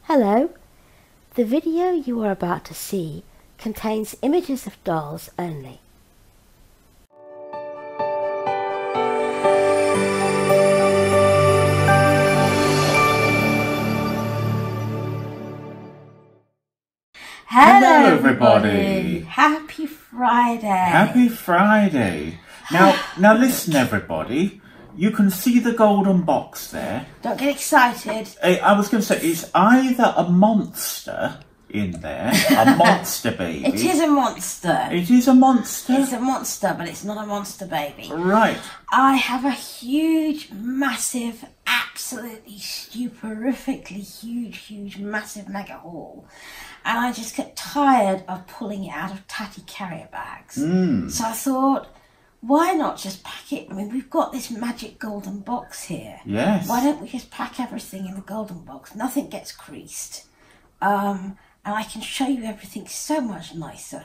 Hello. The video you are about to see contains images of dolls only. Hello everybody! Happy Friday! Happy Friday! Now listen everybody, you can see the golden box there. Don't get excited. I was going to say, it's either a monster in there, a monster baby. It is a monster. It is a monster? It's a monster, but it's not a monster baby. Right. I have a huge, massive, absolutely stuporifically huge, massive mega haul. And I just get tired of pulling it out of tatty carrier bags. So I thought, why not just pack it? I mean, we've got this magic golden box here. Yes. Why don't we just pack everything in the golden box? Nothing gets creased. And I can show you everything so much nicer.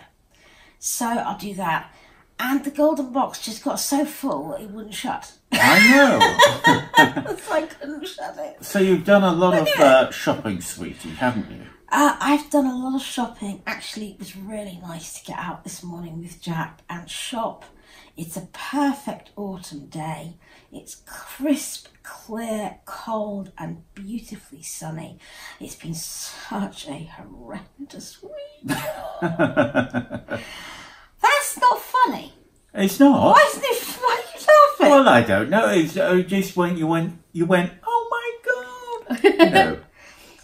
So I'll do that. And the golden box just got so full that it wouldn't shut. I know. So I couldn't shut it. So you've done a lot of shopping, sweetie, haven't you? I've done a lot of shopping. Actually, it was really nice to get out this morning with Jack and shop. It's a perfect autumn day. It's crisp, clear, cold and beautifully sunny. It's been such a horrendous week. That's not funny. It's not? Why isn't it funny? Why are you laughing? Well, I don't know. It's just when you went, oh my God. You know.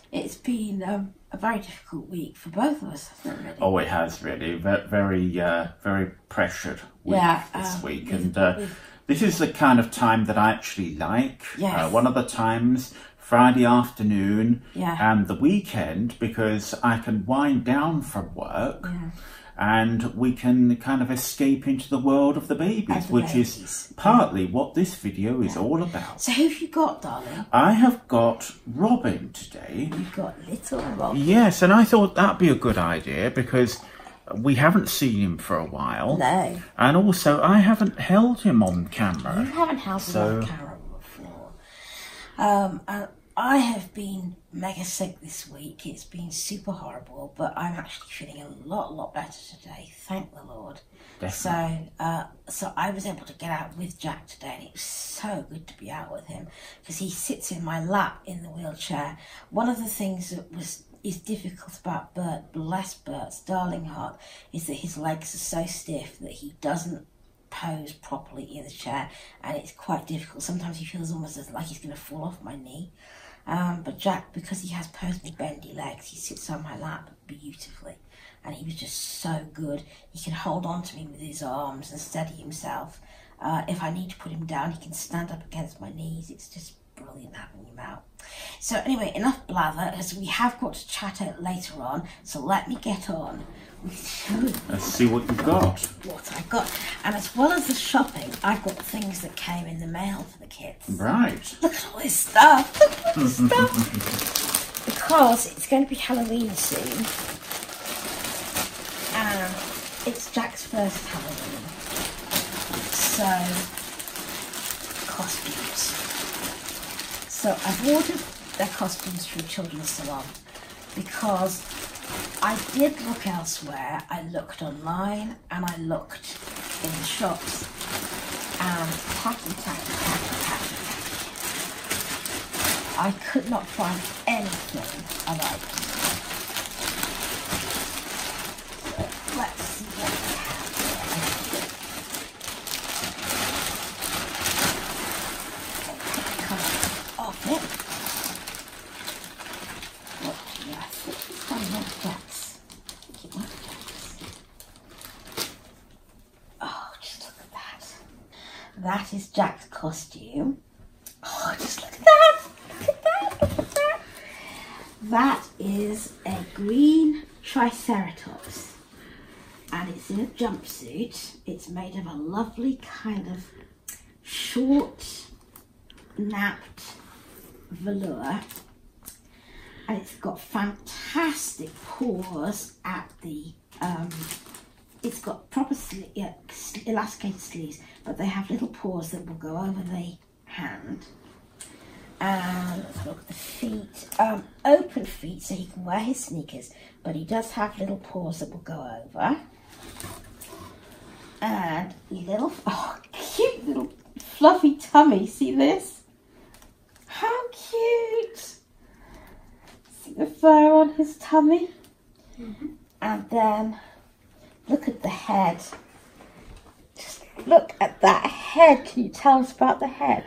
It's been a very difficult week for both of us, hasn't it, really? Oh, it has really. Very pressured week this week. And this is the kind of time that I actually like. Yes. One of the times, Friday afternoon and the weekend, because I can wind down from work and we can kind of escape into the world of the babies, which is partly what this video is all about. So who have you got, darling? I have got Robin today. You've got little Robin. Yes, and I thought that'd be a good idea because we haven't seen him for a while. No. And also, I haven't held him on camera. You haven't held him on camera before. And I have been mega sick this week. It's been super horrible, but I'm actually feeling a lot better today. Thank the Lord. Definitely. So I was able to get out with Jack today, and it was so good to be out with him because he sits in my lap in the wheelchair. One of the things that is difficult about Bert, bless Bert's darling heart, is that his legs are so stiff that he doesn't pose properly in the chair, and it's quite difficult. Sometimes he feels almost like he's going to fall off my knee. But Jack, because he has posable bendy legs, he sits on my lap beautifully. And he was just so good. He can hold on to me with his arms and steady himself. If I need to put him down, he can stand up against my knees. It's just brilliant having him out. So anyway, enough blather, as we have got to chat out later on. So let me get on. Let's see what you've got. What I got. And as well as the shopping, I've got things that came in the mail for the kids. Right. Look at all this stuff. Look at all this stuff. Because it's going to be Halloween soon. And it's Jack's first Halloween. So, costumes. So I've ordered their costumes through Children's Salon because I did look elsewhere. I looked online and I looked in the shops, and tacky. I could not find anything I liked. So let's see what we have here. Off it. What do I think? I love Jack's. Oh, just look at that. That is Jack's costume. Oh, just look at that. Look at that. Look at that. That is a green Triceratops. And it's in a jumpsuit. It's made of a lovely kind of short, napped velour. And it's got fantastic paws at the, it's got proper elasticated sleeves, but they have little paws that will go over the hand. And let's look at the feet. Open feet, so he can wear his sneakers, but he does have little paws that will go over. And little, cute little fluffy tummy. See this? How cute! See the fur on his tummy? Mm-hmm. And then look at the head. Just look at that head. Can you tell us about the head?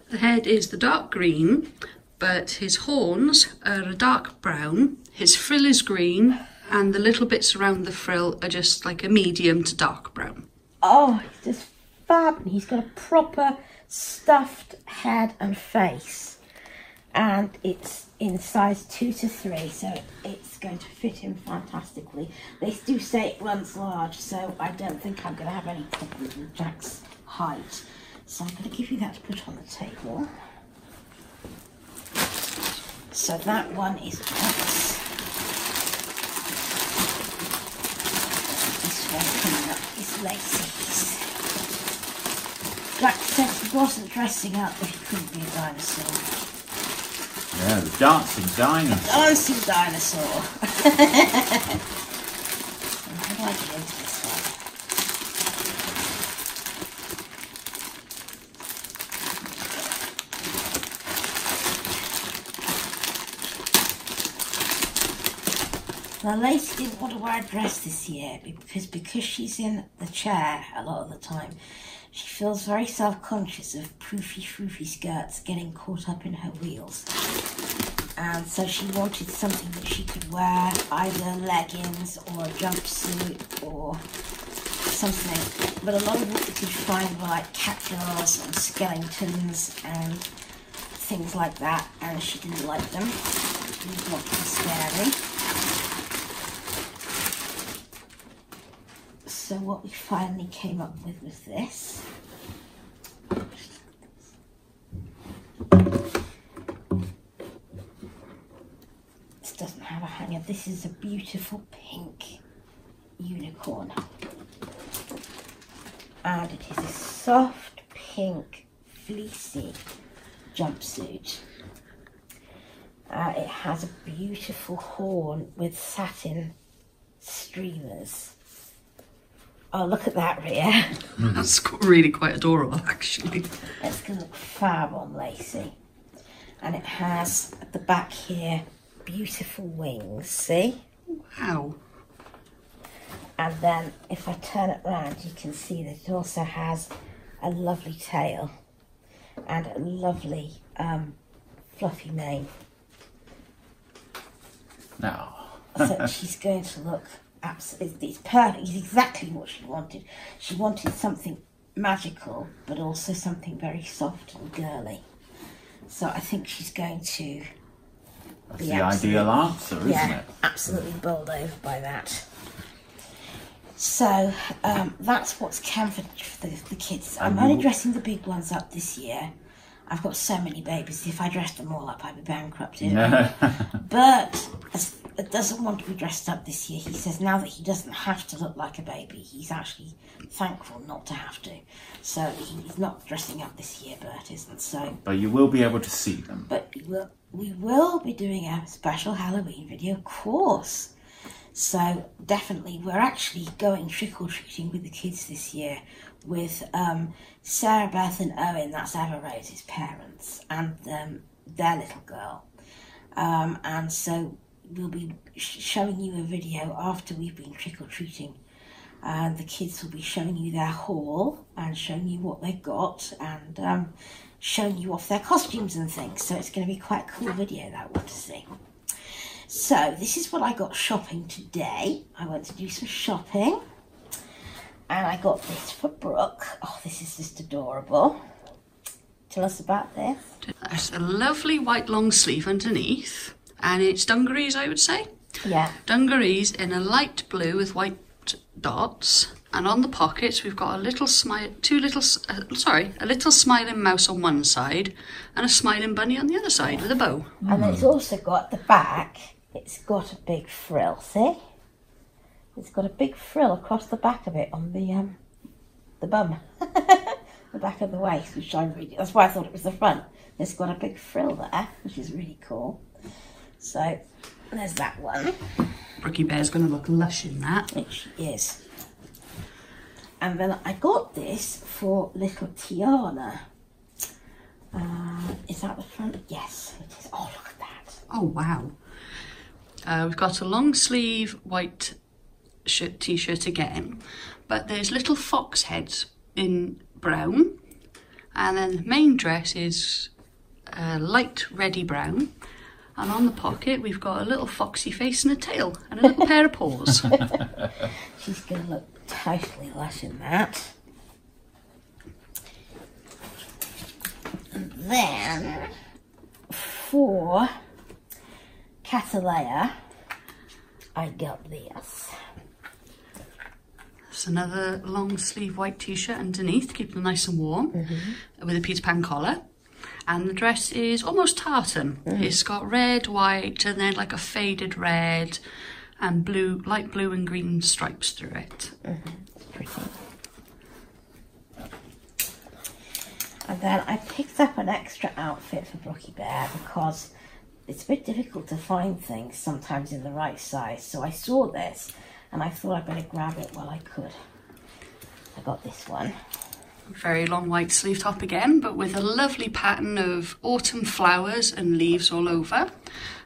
The head is the dark green, but his horns are a dark brown. His frill is green, and the little bits around the frill are just like a medium to dark brown. Oh, he's just fab. He's got a proper stuffed head and face. And it's in size 2 to 3, so it's going to fit him fantastically. They do say it runs large, so I don't think I'm going to have any problems with Jack's height. So I'm going to give you that to put on the table. So that one is Jack's. This one coming up is Lacey's. Jack said he wasn't dressing up if he couldn't be a dinosaur. Yeah, the dancing dinosaur. Dancing dinosaur. How do I get into this one? Now Lacey didn't want to wear a dress this year because she's in the chair a lot of the time. She feels very self-conscious of poofy skirts getting caught up in her wheels. And so she wanted something that she could wear, either leggings or a jumpsuit or something. But a lot of what you could find were like cat claws and skeletons and things like that. And she didn't like them. She didn't want them scary. So what we finally came up with was this. This doesn't have a hanger. This is a beautiful pink unicorn. And it is a soft pink fleecy jumpsuit. It has a beautiful horn with satin streamers. Oh, look at that, Rhea. That's really quite adorable, actually. It's going to look fab on Lacey. And it has, at the back here, beautiful wings, see? Wow. And then, if I turn it round, you can see that it also has a lovely tail and a lovely fluffy mane. No. So she's going to look... Absolutely, it's perfect. It's exactly what she wanted. She wanted something magical, but also something very soft and girly. So I think she's going to That's be the ideal answer, isn't it? Absolutely bowled over by that. So that's what's came for the kids. I'm only dressing the big ones up this year. I've got so many babies. If I dressed them all up, I'd be bankrupted. But it doesn't want to be dressed up this year. He says now that he doesn't have to look like a baby, he's actually thankful not to have to. So he's not dressing up this year, Bert isn't. So, but you will be able to see them. But we will be doing a special Halloween video, of course. So definitely, we're actually going trick-or-treating with the kids this year with Sarah, Beth and Owen, that's Eva Rose's parents, and their little girl. And so we'll be showing you a video after we've been trick-or-treating. And the kids will be showing you their haul and showing you what they've got and showing you off their costumes and things. So it's going to be quite a cool video, that one, to see. So this is what I got shopping today. I went to do some shopping. And I got this for Brooke. Oh, this is just adorable. Tell us about this. It's a lovely white long sleeve underneath. And it's dungarees, I would say. Yeah. Dungarees in a light blue with white dots. And on the pockets, we've got a little a little smiling mouse on one side and a smiling bunny on the other side with a bow. And then it's also got the back. It's got a big frill, see? It's got a big frill across the back of it on the bum. The back of the waist, which that's why I thought it was the front. It's got a big frill there, which is really cool. So there's that one. Brookie Bear's going to look lush in that. Which is. And then I got this for little Tiana. Is that the front? Yes, it is. Oh, look at that. Oh, wow. We've got a long sleeve white t-shirt again, but there's little fox heads in brown, and then the main dress is light reddy brown, and on the pocket we've got a little foxy face and a tail and a little pair of paws. She's going to look totally lush in that. And then for Catalea, I got this. It's another long sleeve white t-shirt underneath, keeping it nice and warm, with a Peter Pan collar. And the dress is almost tartan. It's got red, white, and then like a faded red and blue, light blue and green stripes through it. It's pretty. And then I picked up an extra outfit for Brookie Bear because it's a bit difficult to find things sometimes in the right size. So I saw this and I thought I'd better grab it while I could. I got this one. Very long white sleeve top again, but with a lovely pattern of autumn flowers and leaves all over.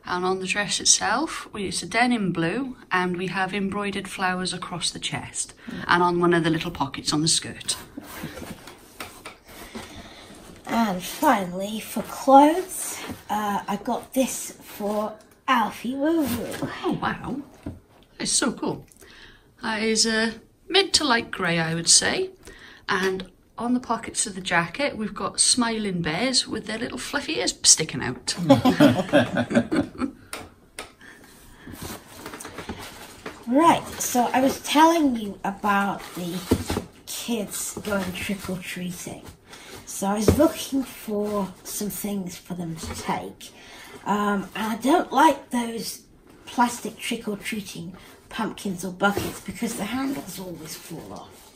And on the dress itself, it's a denim blue, and we have embroidered flowers across the chest and on one of the little pockets on the skirt. And finally, for clothes, I got this for Alfie Woo Woo. Oh, wow. It's so cool. That is a mid to light grey, I would say. And on the pockets of the jacket, we've got smiling bears with their little fluffy ears sticking out. Right, so I was telling you about the kids going trick-or-treating. So I was looking for some things for them to take. And I don't like those plastic trick-or-treating pumpkins or buckets because the handles always fall off.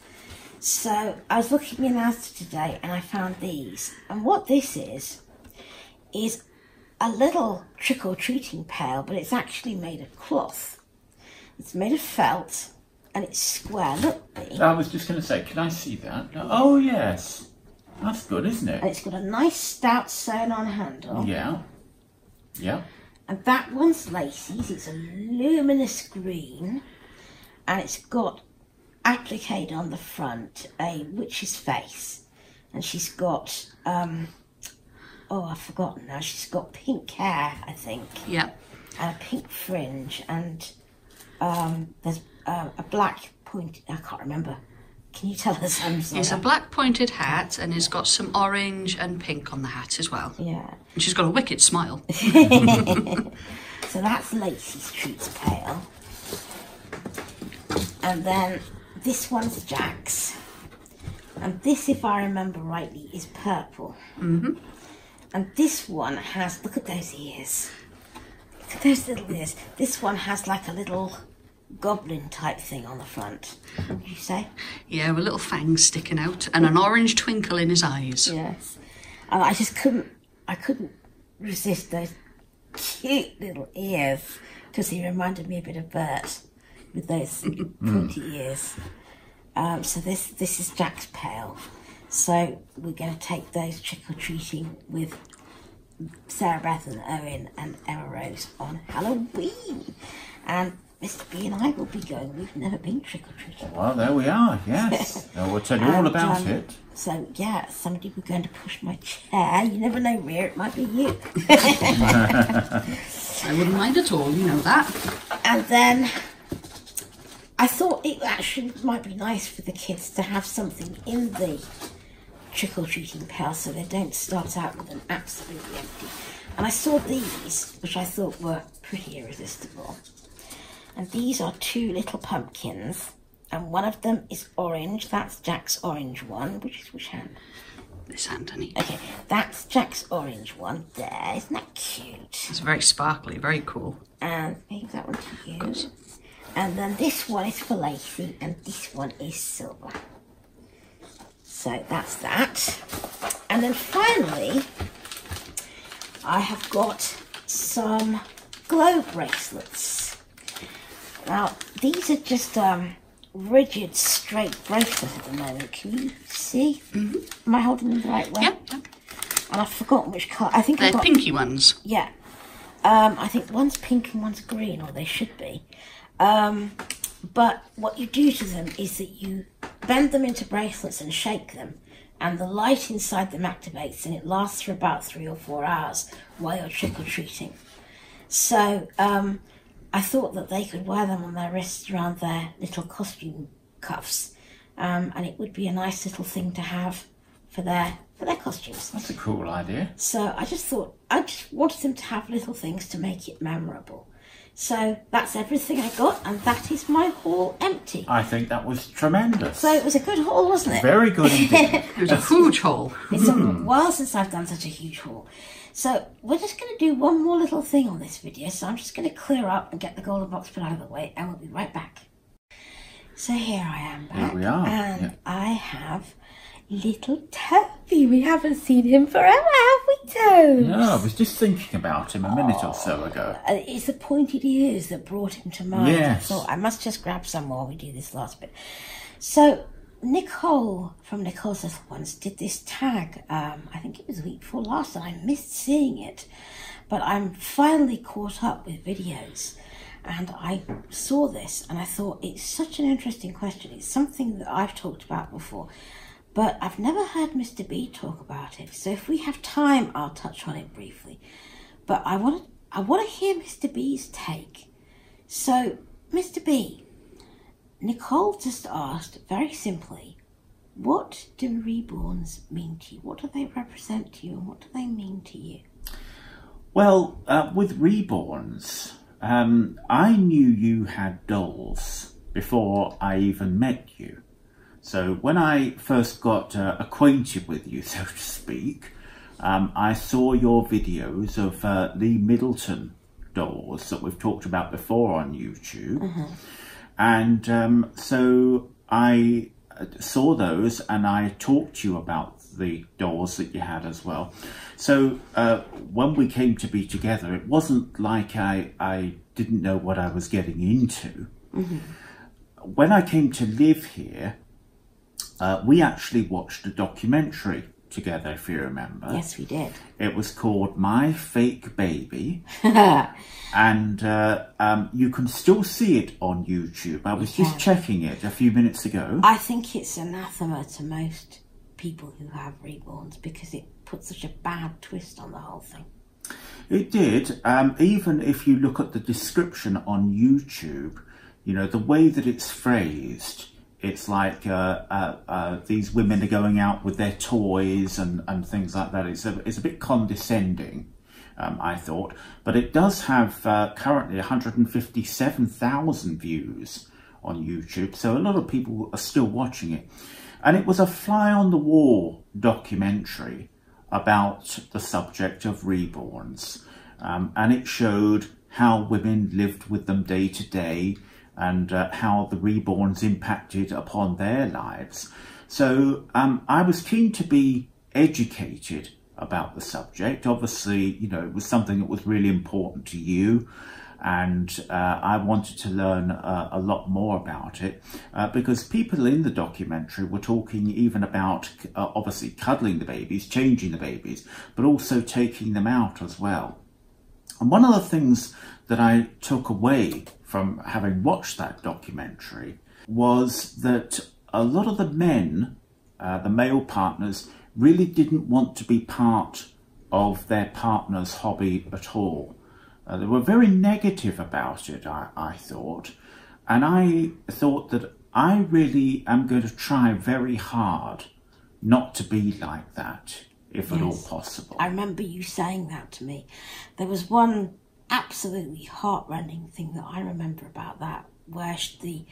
So I was looking in Asda today and I found these. And what this is a little trick-or-treating pail, but it's actually made of cloth. It's made of felt and it's square. Look, B. I was just going to say, can I see that? Oh, yes. That's good, isn't it? And it's got a nice stout sewn-on handle. Yeah. Yeah. And that one's Lacey's. It's a luminous green. And it's got appliqued on the front a witch's face. And she's got, oh, I've forgotten now. She's got pink hair, I think. Yeah. And a pink fringe. And there's a black point. I can't remember. Can you tell us? It's a black pointed hat and it's got some orange and pink on the hat as well. Yeah. And she's got a wicked smile. So that's Lacey's Treats pail. And then this one's Jack's. And this, if I remember rightly, is purple. Mm-hmm. And this one has, look at those ears. Look at those little ears. This one has like a little goblin type thing on the front. Would you say? Yeah, with little fangs sticking out and an orange twinkle in his eyes. Yes. And I just couldn't resist those cute little ears because he reminded me a bit of Bert with those pointy ears. So this is Jack's pail. So we're going to take those trick-or-treating with Sarah Beth and Owen and Emma Rose on Halloween. And Mr. B and I will be going. We've never been trick-or-treating. Well, there we are, yes. We'll tell you all about it. So, yeah, somebody was going to push my chair. You never know, Rhea, it might be you. I wouldn't mind at all, you know that. And then I thought it actually might be nice for the kids to have something in the trick-or-treating pail so they don't start out with them absolutely empty. And I saw these, which I thought were pretty irresistible. And these are two little pumpkins, and one of them is orange. That's Jack's orange one. Which hand? This hand, honey. Okay, that's Jack's orange one there. Isn't that cute? It's very sparkly, very cool. And maybe that one to you. And then this one is for Lacey, and this one is silver. So that's that. And then finally, I have got some glow bracelets. Now, these are just rigid, straight bracelets at the moment. Can you see? Mm-hmm. Am I holding them the right way? Yep. And I've forgotten which colour. I think they're I've got pinky ones. Yeah. I think one's pink and one's green, or they should be. But what you do to them is that you bend them into bracelets and shake them, and the light inside them activates, and it lasts for about 3 or 4 hours while you're trick-or-treating. So I thought that they could wear them on their wrists around their little costume cuffs, and it would be a nice little thing to have for their costumes. That's a cool idea. So I just wanted them to have little things to make it memorable. So that's everything I got, and that is my haul empty. I think that was tremendous. So it was a good haul, wasn't it? Very good indeed. It was a huge haul. It's a while since I've done such a huge haul. So we're just going to do one more little thing on this video. So I'm just going to clear up and get the golden box put out of the way, and we'll be right back. So here I am back. Here we are. And I have little Toby. We haven't seen him forever, have we, Toby? No, I was just thinking about him a minute or so ago. It's the pointed ears that brought him to mind. Yes. I thought I must just grab some while we do this last bit. So Nicole from Nicole's Little Ones did this tag. I think it was the week before last, and I missed seeing it. But I'm finally caught up with videos. And I saw this and I thought it's such an interesting question. It's something that I've talked about before, but I've never heard Mr. B talk about it. So if we have time, I'll touch on it briefly. But I want to hear Mr. B's take. So, Mr. B, Nicole just asked very simply, what do reborns mean to you? What do they represent to you, and what do they mean to you? Well, with reborns, I knew you had dolls before I even met you. So when I first got acquainted with you, so to speak, I saw your videos of Lee Middleton dolls that we've talked about before on YouTube. Mm-hmm. And so I saw those and I talked to you about the dolls that you had as well. So when we came to be together, it wasn't like I didn't know what I was getting into. Mm-hmm. When I came to live here, we actually watched a documentary together, if you remember. Yes, we did. It was called My Fake Baby. And you can still see it on YouTube. I was just checking it a few minutes ago. I think it's anathema to most people who have reborns because it put such a bad twist on the whole thing. It did. Even if you look at the description on YouTube, you know, the way that it's phrased, it's like these women are going out with their toys and things like that. It's a bit condescending, I thought. But it does have currently 157,000 views on YouTube. So a lot of people are still watching it. And it was a fly-on-the-wall documentary about the subject of reborns. And it showed how women lived with them day to day, and how the reborns impacted upon their lives. So I was keen to be educated about the subject. Obviously, you know, it was something that was really important to you, and I wanted to learn a lot more about it because people in the documentary were talking even about obviously cuddling the babies, changing the babies, but also taking them out as well. And one of the things that I took away from having watched that documentary was that a lot of the men, the male partners, really didn't want to be part of their partner's hobby at all. They were very negative about it, I thought. And I thought that I really am going to try very hard not to be like that, if at all possible. I remember you saying that to me. There was one absolutely heartrending thing that I remember about that, where the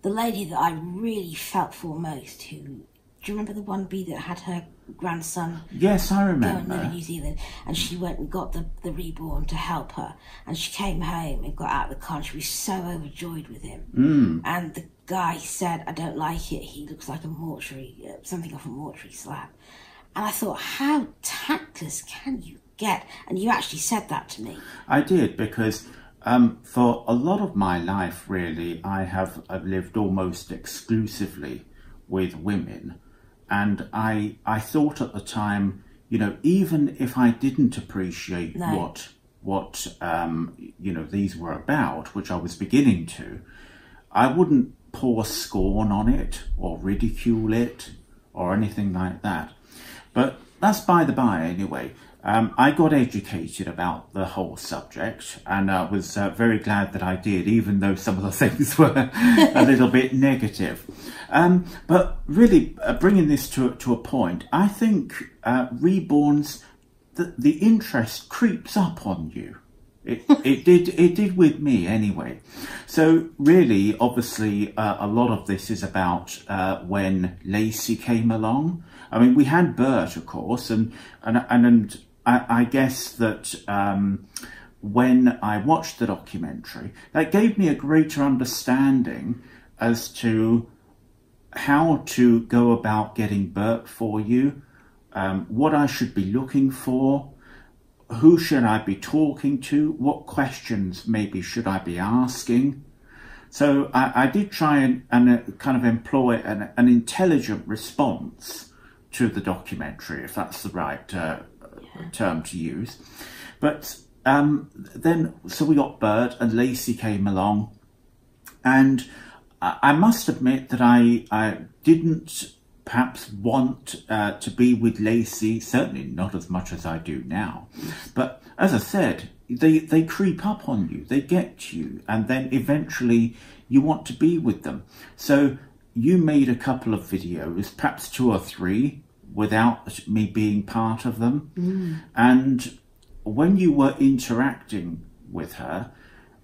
lady that I really felt for most, who, do you remember the one bee that had her grandson? Yes, I remember. Going to New Zealand, and she went and got the reborn to help her, and she came home and got out of the car and she was so overjoyed with him. And the guy said, I don't like it, he looks like a mortuary, something off a mortuary slab. And I thought, how tactless can you forget. And you actually said that to me. I did, because for a lot of my life, really, I've lived almost exclusively with women. And I thought at the time, you know, even if I didn't appreciate what you know, these were about, which I was beginning to, I wouldn't pour scorn on it or ridicule it or anything like that. But that's by the by anyway. I got educated about the whole subject, and I was very glad that I did, even though some of the things were a little bit negative. But really, bringing this to a point, I think reborns, the interest creeps up on you. It did with me anyway. So really, obviously, a lot of this is about when Lacey came along. I mean, we had Bert, of course, and I guess that when I watched the documentary, that gave me a greater understanding as to how to go about getting Bert for you, what I should be looking for, who should I be talking to, what questions maybe should I be asking. So I did try and kind of employ an intelligent response to the documentary, if that's the right term to use. But then, so we got Bert and Lacey came along, and I must admit that I didn't perhaps want to be with Lacey, certainly not as much as I do now. But as I said, they creep up on you, they get you, and then eventually you want to be with them. So you made a couple of videos, perhaps 2 or 3, without me being part of them. And when you were interacting with her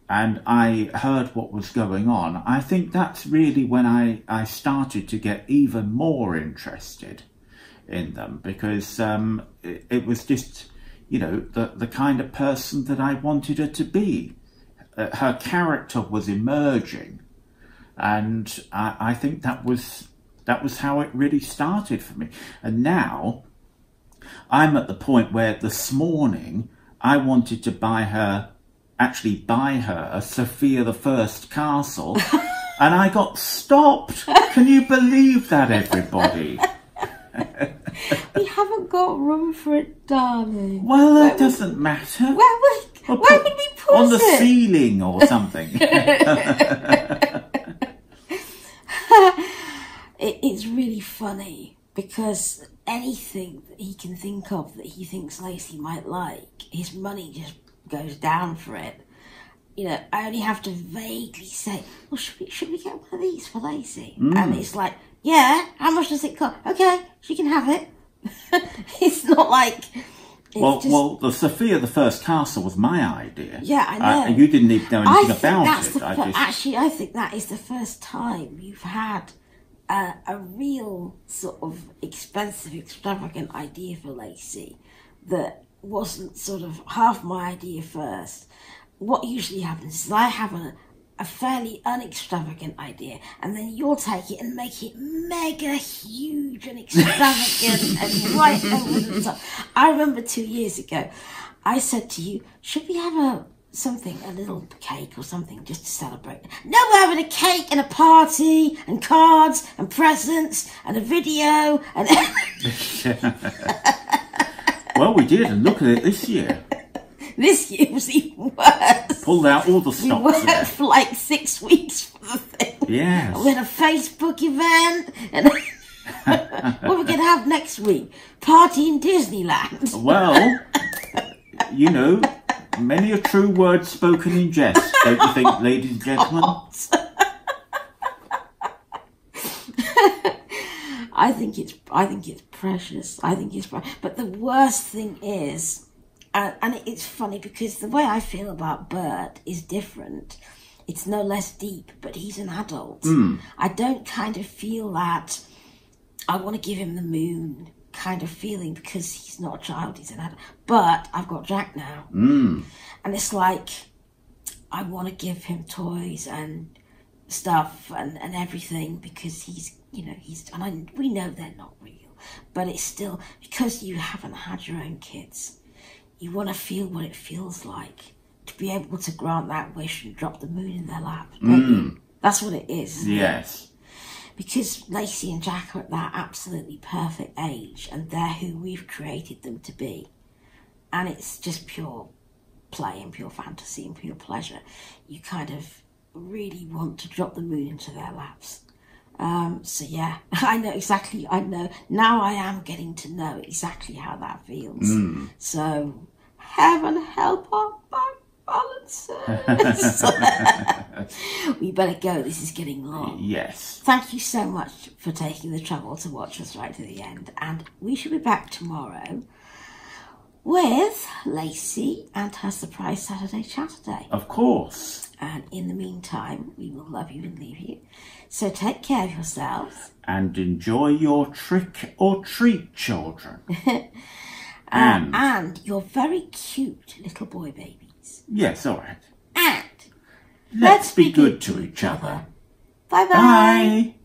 and I heard what was going on, I think that's really when I started to get even more interested in them, because it was just, you know, the kind of person that I wanted her to be. Her character was emerging, and I think that was how it really started for me. And now I'm at the point where this morning I wanted to actually buy her a Sophia the First castle, and I got stopped. Can you believe that, everybody? We haven't got room for it, darling. Well, it doesn't matter. Where would we put it? On the ceiling or something. It's really funny, because anything that he can think of that he thinks Lacey might like, his money just goes down for it. You know, I only have to vaguely say, well, should we get one of these for Lacey? And it's like, yeah, how much does it cost? Okay, she can have it. It's not like... Well, the Sophia the First castle was my idea. Yeah, I know. You didn't even know anything about it. Actually, I think that is the first time you've had a real sort of expensive, extravagant idea for Lacey that wasn't sort of half my idea first. What usually happens is I have a fairly unextravagant idea, and then you'll take it and make it mega huge and extravagant and right over the top. I remember 2 years ago, I said to you, should we have a little cake or something just to celebrate? No, we're having a cake and a party and cards and presents and a video and everything. Well, we did, and look at it this year. This year was even worse. Pulled out all the stops. We worked for like 6 weeks for the thing. Yes. We had a Facebook event. And what are we going to have next week? Party in Disneyland. Well, you know, many a true word spoken in jest, don't you think, ladies and gentlemen? I think it's precious. But the worst thing is, and it's funny because the way I feel about Bert is different. It's no less deep, but he's an adult. I don't kind of feel that I want to give him the moon kind of feeling, because he's not a child, he's an adult. But I've got Jack now. And it's like, I want to give him toys and stuff and everything, because we know they're not real. But it's still, because you haven't had your own kids, you want to feel what it feels like to be able to grant that wish and drop the moon in their lap, don't you? That's what it is. Yes. Because Lacey and Jack are at that absolutely perfect age, and they're who we've created them to be. And it's just pure play and pure fantasy and pure pleasure. You kind of really want to drop the moon into their laps. So yeah, I know. Now I am getting to know exactly how that feels. So, heaven help our back balancers. We better go, this is getting long. Yes. Thank you so much for taking the trouble to watch us right to the end. And we shall be back tomorrow with Lacey and her surprise Saturday Chatterday. Of course. And in the meantime, we will love you and leave you. So take care of yourselves. And enjoy your trick or treat, children. And your very cute little boy babies. Yes, all right. And let's be good to each other. Bye-bye. Bye.